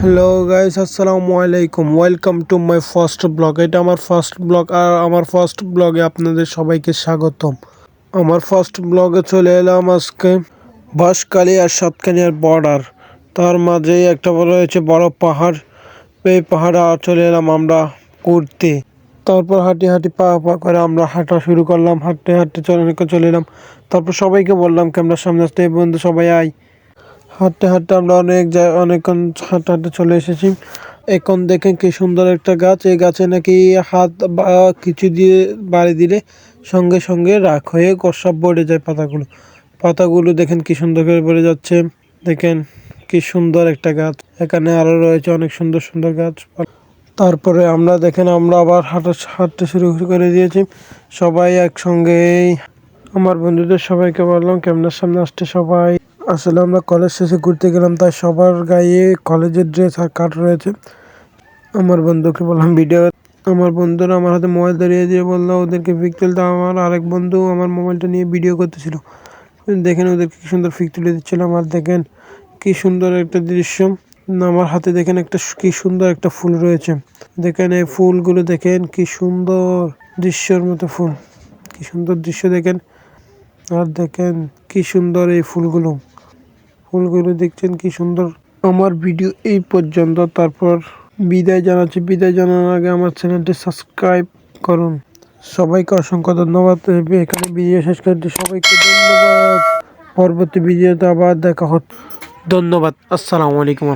Hello guys, আসসালামু আলাইকুম। Welcome to my first blog. এটা আমার ফার্স্ট ব্লগ, আর আমার ফার্স্ট ব্লগে আপনাদের সবাইকে স্বাগতম। আমার ফার্স্ট ব্লগে চলে এলাম আজকে বাঁশখালী আর সাতকানিয়ার বর্ডার, তার মাঝেই একটা রয়েছে বড় পাহাড়। এই পাহাড়ে চলে এলাম আমরা ঘুরতে। তারপর হাঁটি হাঁটি পা পা করে আমরা হাঁটা শুরু করলাম। হাঁটতে হাঁটতে চলে এলাম। তারপর সবাইকে বললাম ক্যামেরার সামনে আসতে, এই বন্ধু সবাই আয়। হাঁটতে হাঁটতে আমরা অনেকক্ষণ হাঁটতে হাঁটতে চলে এসেছি। এখন দেখেন কি সুন্দর একটা গাছ। এই গাছে নাকি হাত বা কিছু দিয়ে বাড়ি দিলে সঙ্গে সঙ্গে রাখ হয়ে সব পড়ে যায়। পাতাগুলো দেখেন কি সুন্দর করে পড়ে যাচ্ছে। দেখেন কি সুন্দর একটা গাছ। এখানে আরো রয়েছে অনেক সুন্দর সুন্দর গাছ। তারপরে আমরা আবার হাঁটতে শুরু করে দিয়েছি সবাই একসঙ্গে। আমার বন্ধুদের সবাইকে বললাম ক্যামেরার সামনে আসতে সবাই। আসলে আমরা কলেজ শেষে ঘুরতে গেলাম, তাই সবার গায়ে কলেজের ড্রেস আর কাট রয়েছে। আমার বন্ধুকে বললাম ভিডিও। আমার বন্ধুরা আমার হাতে মোবাইল ধরিয়ে দিয়ে বললো ওদেরকে পিক তুলতে। আমার আরেক বন্ধু আমার মোবাইলটা নিয়ে ভিডিও করতেছিল। দেখেন ওদেরকে কি সুন্দর পিক তুলে দিচ্ছিলাম। আর দেখেন কি সুন্দর একটা দৃশ্য। আমার হাতে দেখেন কি সুন্দর একটা ফুল রয়েছে। দেখেন এই ফুলগুলো দেখেন কি সুন্দর দৃশ্যের মতো ফুল। কি সুন্দর দৃশ্য দেখেন। আর দেখেন কি সুন্দর এই ফুলগুলো দেখছেন কি সুন্দর। আমার ভিডিও এই পর্যন্ত। তারপর বিদায় জানাচ্ছি। বিদায় জানানোর আগে আমার চ্যানেলটি সাবস্ক্রাইব করুন। সবাইকে অসংখ্য ধন্যবাদ। এখানে ভিডিও শেষ করতে সবাইকে ধন্যবাদ। পরবর্তী ভিডিওতে আবার দেখা হচ্ছে। ধন্যবাদ। আসসালামু আলাইকুম।